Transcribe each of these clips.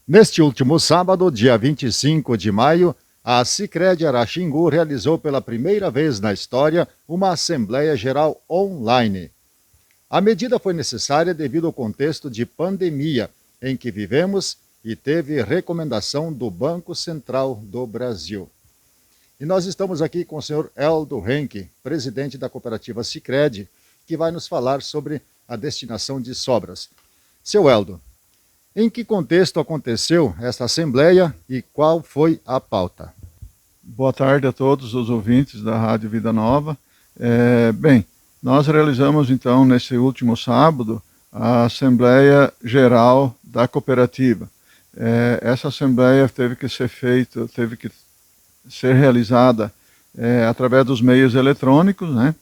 Neste último sábado, dia 25 de maio, a Sicredi Araxingu realizou pela primeira vez na história uma Assembleia Geral online. A medida foi necessária devido ao contexto de pandemia em que vivemos e teve recomendação do Banco Central do Brasil. E nós estamos aqui com o senhor Eldo Henke, presidente da cooperativa Sicredi, que vai nos falar sobre a destinação de sobras. Seu Eldo, em que contexto aconteceu essa assembleia e qual foi a pauta? Boa tarde a todos os ouvintes da Rádio Vida Nova. Bem, nós realizamos então nesse último sábado a Assembleia Geral da Cooperativa. Essa Assembleia teve que ser realizada através dos meios eletrônicos, né?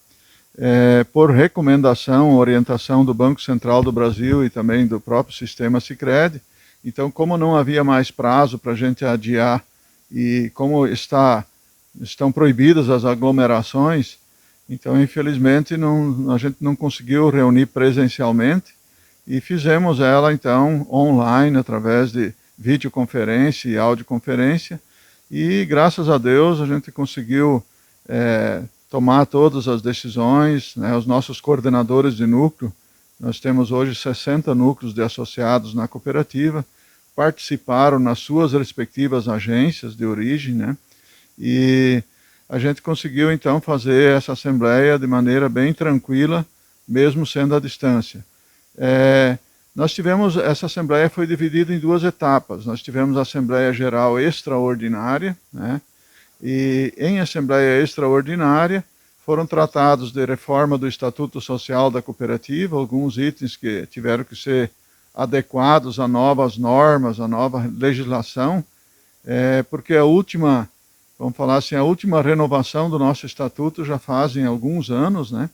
Por recomendação, orientação do Banco Central do Brasil e também do próprio sistema Sicredi. Então, como não havia mais prazo para a gente adiar e como estão proibidas as aglomerações, então, infelizmente, a gente não conseguiu reunir presencialmente e fizemos ela, então, online, através de videoconferência e audioconferência, e, graças a Deus, a gente conseguiu tomar todas as decisões, né? Os nossos coordenadores de núcleo, nós temos hoje 60 núcleos de associados na cooperativa, participaram nas suas respectivas agências de origem, né? E a gente conseguiu então fazer essa assembleia de maneira bem tranquila, mesmo sendo à distância. Essa assembleia foi dividida em duas etapas. Nós tivemos a Assembleia Geral Extraordinária, né? E em Assembleia Extraordinária foram tratados de reforma do Estatuto Social da Cooperativa, alguns itens que tiveram que ser adequados a novas normas, a nova legislação, porque vamos falar assim, a última renovação do nosso Estatuto já fazem alguns anos, né?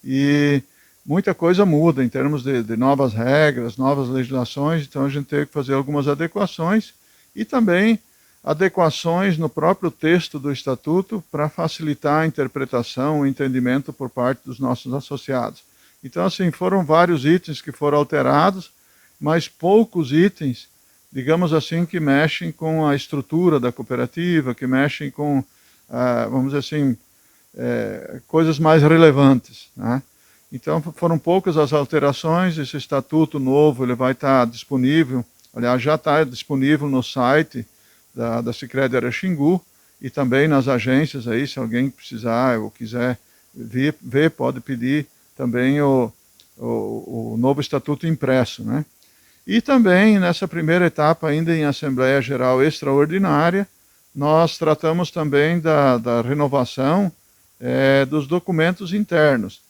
E muita coisa muda em termos de novas regras, novas legislações, então a gente teve que fazer algumas adequações e também adequações no próprio texto do Estatuto para facilitar a interpretação, o entendimento por parte dos nossos associados. Então, assim, foram vários itens que foram alterados, mas poucos itens, digamos assim, que mexem com a estrutura da cooperativa, que mexem com, vamos dizer assim, coisas mais relevantes, né? Então, foram poucas as alterações. Esse estatuto novo ele vai estar disponível, aliás, já está disponível no site da Sicredi Araxingu e também nas agências aí, se alguém precisar ou quiser ver, pode pedir também o novo estatuto impresso, né? E também nessa primeira etapa, ainda em Assembleia Geral Extraordinária, nós tratamos também da renovação dos documentos internos.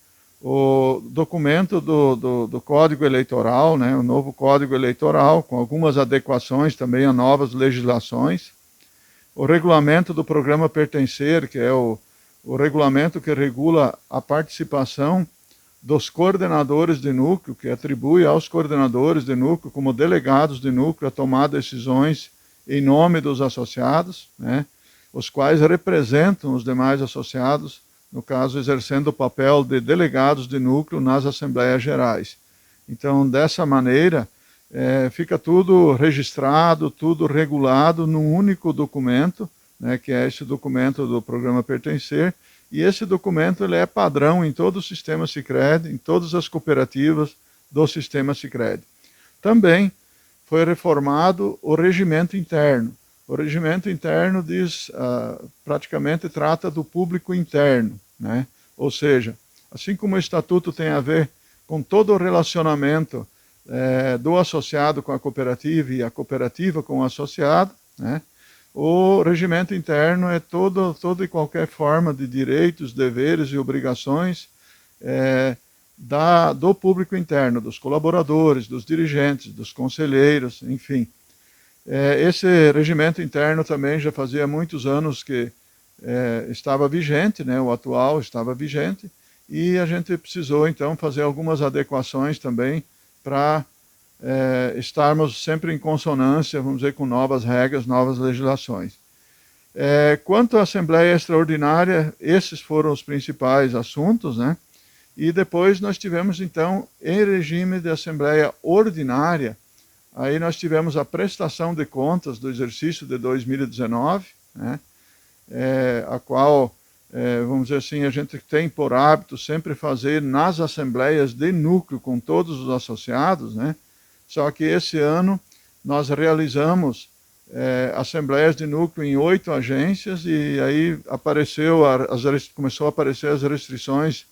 O documento do Código Eleitoral, né, o novo Código Eleitoral, com algumas adequações também a novas legislações. O regulamento do programa Pertencer, que é o regulamento que regula a participação dos coordenadores de núcleo, que atribui aos coordenadores de núcleo, como delegados de núcleo, a tomar decisões em nome dos associados, né, os quais representam os demais associados, no caso, exercendo o papel de delegados de núcleo nas Assembleias Gerais. Então, dessa maneira, fica tudo registrado, tudo regulado num único documento, né, que é esse documento do programa Pertencer, e esse documento ele é padrão em todo o sistema Sicredi, em todas as cooperativas do sistema Sicredi. Também foi reformado o regimento interno. O regimento interno praticamente trata do público interno, né? Ou seja, assim como o estatuto tem a ver com todo o relacionamento do associado com a cooperativa e a cooperativa com o associado, né? O regimento interno é toda e qualquer forma de direitos, deveres e obrigações do público interno, dos colaboradores, dos dirigentes, dos conselheiros, enfim. Esse regimento interno também já fazia muitos anos que estava vigente, né, o atual estava vigente, e a gente precisou então fazer algumas adequações também para estarmos sempre em consonância, vamos dizer, com novas regras, novas legislações. Quanto à Assembleia Extraordinária, esses foram os principais assuntos, né? E depois nós tivemos então, em regime de Assembleia Ordinária, Aí nós tivemos a prestação de contas do exercício de 2019, né, a qual, vamos dizer assim, a gente tem por hábito sempre fazer nas assembleias de núcleo com todos os associados, né, só que esse ano nós realizamos assembleias de núcleo em 8 agências e aí começou a aparecer as restrições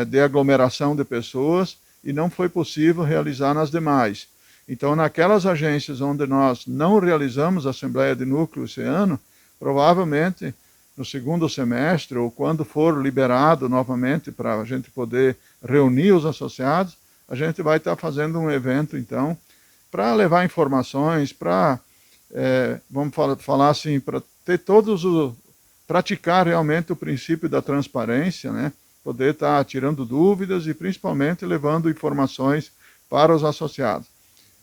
de aglomeração de pessoas e não foi possível realizar nas demais. Então, naquelas agências onde nós não realizamos a Assembleia de Núcleo esse ano, provavelmente no segundo semestre, ou quando for liberado novamente para a gente poder reunir os associados, a gente vai estar fazendo um evento, então, para levar informações, para, vamos falar assim, para ter praticar realmente o princípio da transparência, né? Poder estar tirando dúvidas e principalmente levando informações para os associados.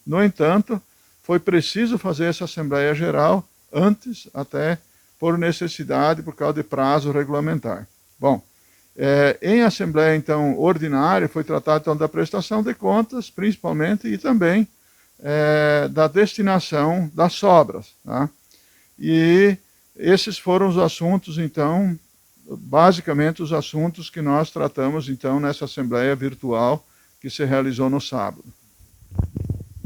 No entanto, foi preciso fazer essa Assembleia Geral antes, até por necessidade, por causa de prazo regulamentar. Bom, em Assembleia, então, ordinária, foi tratado então, da prestação de contas, principalmente, e também da destinação das sobras. Tá? E esses foram os assuntos, então, basicamente os assuntos que nós tratamos, então, nessa Assembleia Virtual que se realizou no sábado.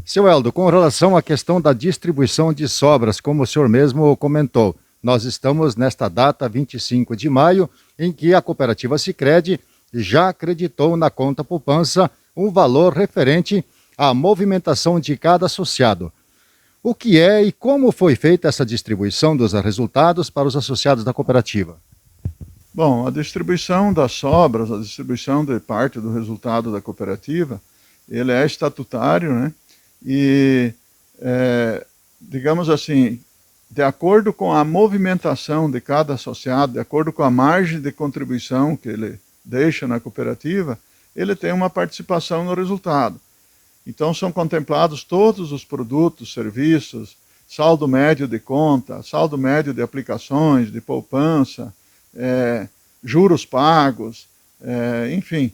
Seu Eldo, com relação à questão da distribuição de sobras, como o senhor mesmo comentou, nós estamos nesta data, 25 de maio, em que a cooperativa Sicredi já acreditou na conta poupança um valor referente à movimentação de cada associado. O que é e como foi feita essa distribuição dos resultados para os associados da cooperativa? Bom, a distribuição das sobras, a distribuição de parte do resultado da cooperativa, ele é estatutário, né? E, digamos assim, de acordo com a movimentação de cada associado, de acordo com a margem de contribuição que ele deixa na cooperativa, ele tem uma participação no resultado. Então são contemplados todos os produtos, serviços, saldo médio de conta, saldo médio de aplicações, de poupança, juros pagos, enfim.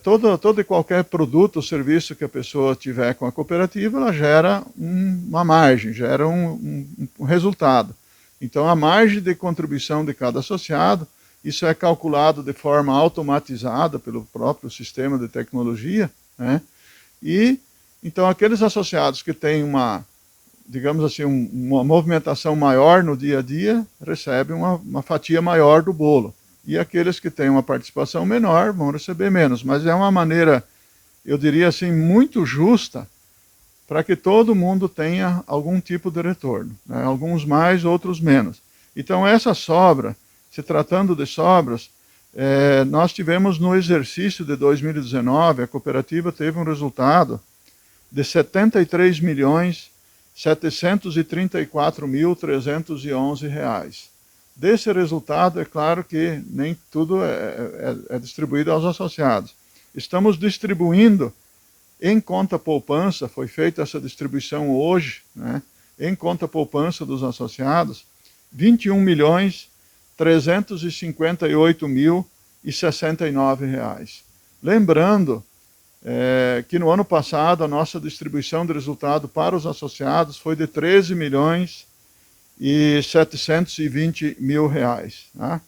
Todo e qualquer produto ou serviço que a pessoa tiver com a cooperativa, ela gera uma margem, gera um resultado. Então, a margem de contribuição de cada associado, isso é calculado de forma automatizada pelo próprio sistema de tecnologia, né? E, então, aqueles associados que têm digamos assim, uma movimentação maior no dia a dia, recebem uma fatia maior do bolo. E aqueles que têm uma participação menor vão receber menos. Mas é uma maneira, eu diria assim, muito justa para que todo mundo tenha algum tipo de retorno, né? Alguns mais, outros menos. Então essa sobra, se tratando de sobras, nós tivemos no exercício de 2019, a cooperativa teve um resultado de R$ 73.734.311. Desse resultado, é claro que nem tudo é distribuído aos associados. Estamos distribuindo em conta poupança, foi feita essa distribuição hoje, né, em conta poupança dos associados, R$ 21.358.069. Lembrando que no ano passado a nossa distribuição de resultado para os associados foi de R$ 13.720.000. Tá?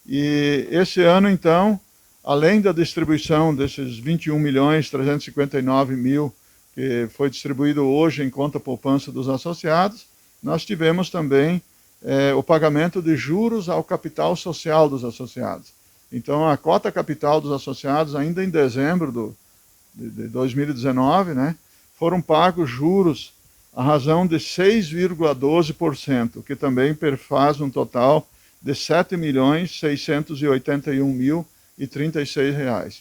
E esse ano, então, além da distribuição desses 21.359.000 que foi distribuído hoje em conta poupança dos associados, nós tivemos também o pagamento de juros ao capital social dos associados. Então, a cota capital dos associados, ainda em dezembro de 2019, né, foram pagos juros à razão de 6,12%, que também faz um total de R$ 7.681.036.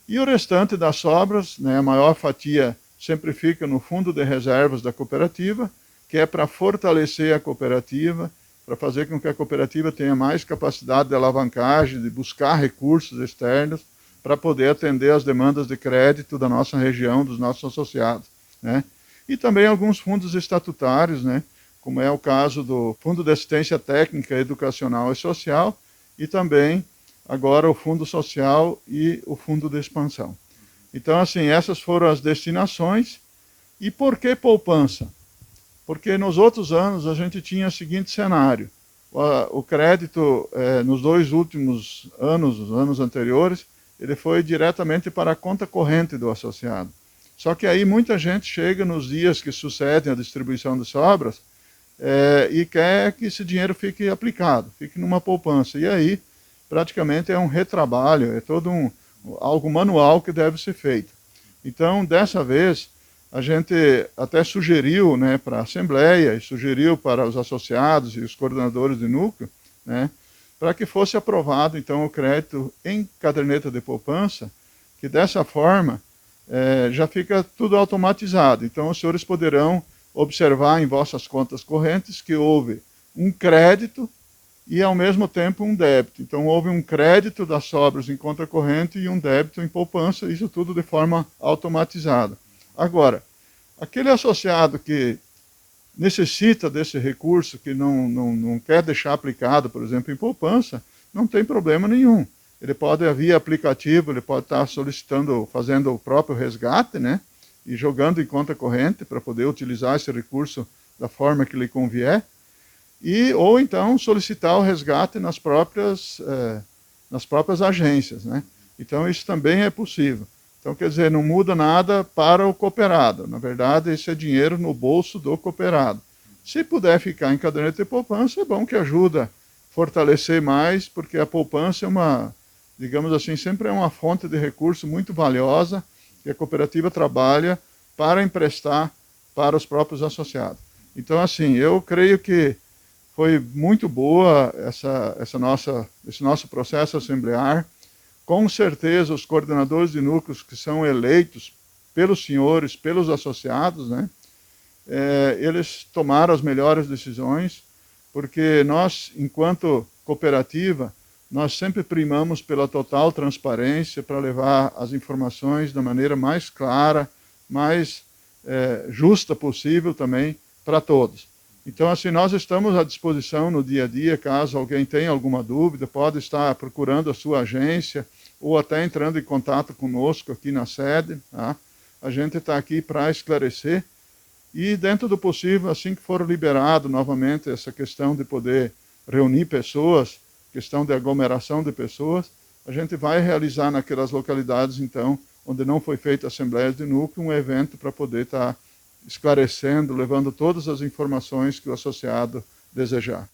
E o restante das sobras, né, a maior fatia sempre fica no fundo de reservas da cooperativa, que é para fortalecer a cooperativa, para fazer com que a cooperativa tenha mais capacidade de alavancagem, de buscar recursos externos, para poder atender as demandas de crédito da nossa região, dos nossos associados, né? E também alguns fundos estatutários, né, como é o caso do Fundo de Assistência Técnica, Educacional e Social, e também agora o Fundo Social e o Fundo de Expansão. Então, assim, essas foram as destinações. E por que poupança? Porque nos outros anos a gente tinha o seguinte cenário: o crédito nos 2 últimos anos, os anos anteriores, ele foi diretamente para a conta corrente do associado. Só que aí muita gente chega nos dias que sucedem a distribuição de sobras e quer que esse dinheiro fique aplicado, fique numa poupança. E aí praticamente é um retrabalho, é todo algo manual que deve ser feito. Então, dessa vez, a gente até sugeriu, né, para a Assembleia e sugeriu para os associados e os coordenadores de núcleo, né, para que fosse aprovado, então, o crédito em caderneta de poupança, que dessa forma já fica tudo automatizado. Então, os senhores poderão observar em vossas contas correntes que houve um crédito e, ao mesmo tempo, um débito. Então, houve um crédito das sobras em conta corrente e um débito em poupança, isso tudo de forma automatizada. Agora, aquele associado que necessita desse recurso, que não quer deixar aplicado, por exemplo, em poupança, não tem problema nenhum. Ele pode, via aplicativo, ele pode estar solicitando, fazendo o próprio resgate, né? E jogando em conta corrente para poder utilizar esse recurso da forma que lhe convier. Ou então solicitar o resgate nas próprias agências, né? Então isso também é possível. Então, quer dizer, não muda nada para o cooperado. Na verdade, esse é dinheiro no bolso do cooperado. Se puder ficar em caderneta de poupança, é bom, que ajuda a fortalecer mais, porque a poupança é digamos assim, sempre é uma fonte de recurso muito valiosa que a cooperativa trabalha para emprestar para os próprios associados. Então, assim, eu creio que foi muito boa esse nosso processo assemblear. Com certeza, os coordenadores de núcleos que são eleitos pelos senhores, pelos associados, né, eles tomaram as melhores decisões, porque nós, enquanto cooperativa, nós sempre primamos pela total transparência para levar as informações da maneira mais clara, mais justa possível também para todos. Então, assim, nós estamos à disposição no dia a dia, caso alguém tenha alguma dúvida, pode estar procurando a sua agência ou até entrando em contato conosco aqui na sede, tá? A gente está aqui para esclarecer e, dentro do possível, assim que for liberado novamente essa questão de poder reunir pessoas, questão de aglomeração de pessoas, a gente vai realizar naquelas localidades, então, onde não foi feita assembleias de núcleo, um evento para poder estar esclarecendo, levando todas as informações que o associado desejar.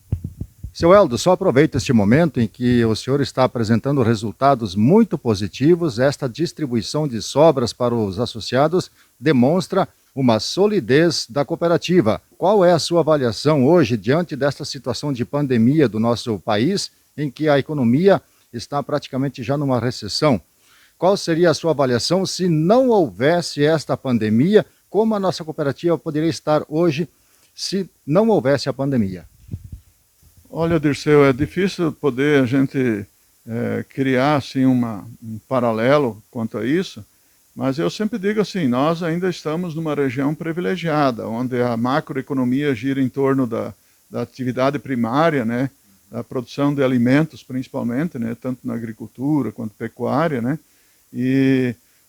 Seu Eldo, só aproveito este momento em que o senhor está apresentando resultados muito positivos. Esta distribuição de sobras para os associados demonstra uma solidez da cooperativa. Qual é a sua avaliação hoje diante desta situação de pandemia do nosso país, em que a economia está praticamente já numa recessão? Qual seria a sua avaliação se não houvesse esta pandemia? Como a nossa cooperativa poderia estar hoje se não houvesse a pandemia? Olha, Dirceu, é difícil poder a gente criar assim, um paralelo quanto a isso, mas eu sempre digo assim, nós ainda estamos numa região privilegiada, onde a macroeconomia gira em torno da atividade primária, né, da produção de alimentos principalmente, né, tanto na agricultura quanto pecuária, né,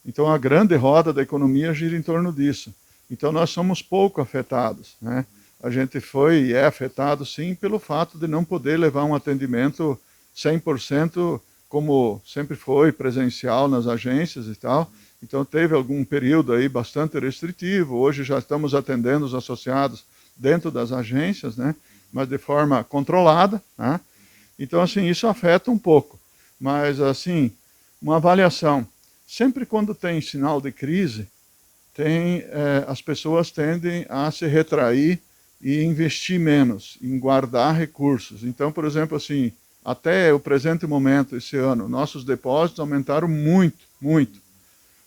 então a grande roda da economia gira em torno disso. Então nós somos pouco afetados, né? A gente foi e é afetado sim pelo fato de não poder levar um atendimento 100% como sempre foi, presencial nas agências e tal. Então teve algum período aí bastante restritivo. Hoje já estamos atendendo os associados dentro das agências, né? Mas de forma controlada, né? Então assim, isso afeta um pouco. Mas assim, uma avaliação. Sempre quando tem sinal de crise, as pessoas tendem a se retrair e investir menos, em guardar recursos. Então, por exemplo, assim, até o presente momento, esse ano, nossos depósitos aumentaram muito, muito.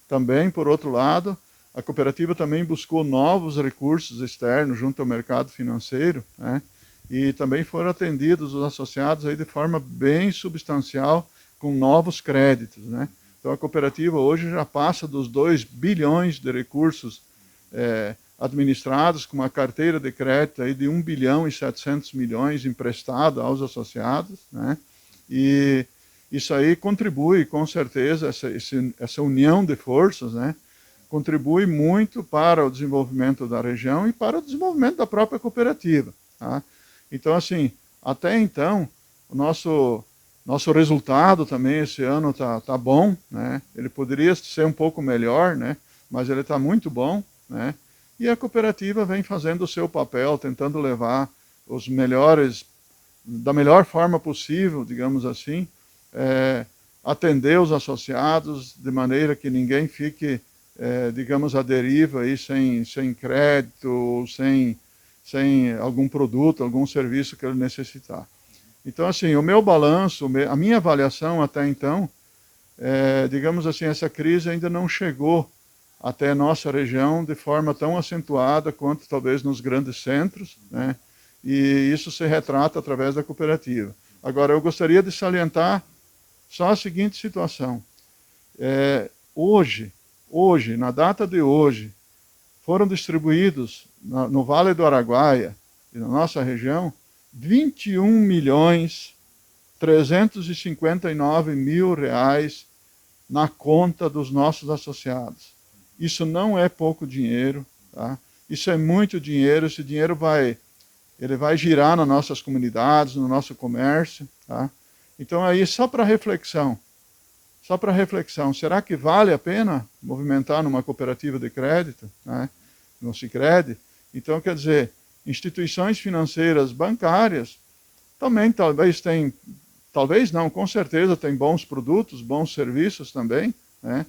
Também, por outro lado, a cooperativa também buscou novos recursos externos junto ao mercado financeiro, né? E também foram atendidos os associados aí de forma bem substancial com novos créditos, né? Então a cooperativa hoje já passa dos 2 bilhões de recursos administrados, com uma carteira de crédito aí de 1 bilhão e 700 milhões emprestado aos associados, né? E isso aí contribui, com certeza, essa união de forças, né, contribui muito para o desenvolvimento da região e para o desenvolvimento da própria cooperativa. Tá? Então, assim, até então, o nosso resultado também esse ano tá bom, né? Ele poderia ser um pouco melhor, né? Mas ele está muito bom, né? E a cooperativa vem fazendo o seu papel, tentando levar os melhores, da melhor forma possível, digamos assim, atender os associados de maneira que ninguém fique, digamos, à deriva aí, sem crédito, sem algum produto, algum serviço que ele necessitar. Então, assim, o meu balanço, a minha avaliação até então, digamos assim, essa crise ainda não chegou até a nossa região de forma tão acentuada quanto talvez nos grandes centros, né? E isso se retrata através da cooperativa. Agora, eu gostaria de salientar só a seguinte situação. Hoje, na data de hoje, foram distribuídos no Vale do Araguaia e na nossa região 21.359.000 reais na conta dos nossos associados. Isso não é pouco dinheiro, tá? Isso é muito dinheiro, esse dinheiro vai girar nas nossas comunidades, no nosso comércio, tá? Então aí só para reflexão, será que vale a pena movimentar numa cooperativa de crédito, né? No Sicredi? Então, quer dizer, instituições financeiras bancárias também talvez não, com certeza tem bons produtos, bons serviços também, né?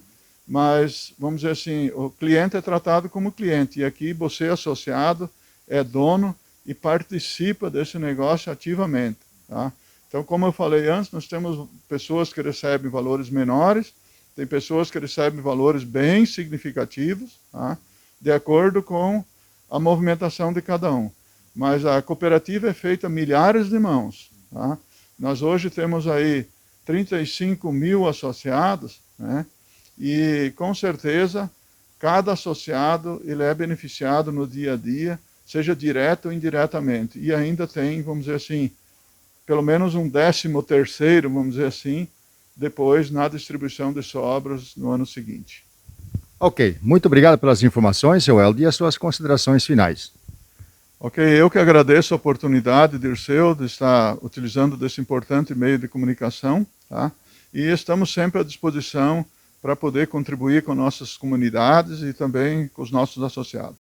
Mas, vamos dizer assim, o cliente é tratado como cliente, e aqui você, associado, é dono e participa desse negócio ativamente, tá? Então, como eu falei antes, nós temos pessoas que recebem valores menores, tem pessoas que recebem valores bem significativos, tá? De acordo com a movimentação de cada um. Mas a cooperativa é feita a milhares de mãos, tá? Nós hoje temos aí 35.000 associados, né? E, com certeza, cada associado ele é beneficiado no dia a dia, seja direto ou indiretamente. E ainda tem, vamos dizer assim, pelo menos um 13º, vamos dizer assim, depois na distribuição de sobras no ano seguinte. Ok, muito obrigado pelas informações, seu Helder, e as suas considerações finais. Ok, eu que agradeço a oportunidade, Dirceu, de estar utilizando desse importante meio de comunicação, tá? E estamos sempre à disposição para poder contribuir com nossas comunidades e também com os nossos associados.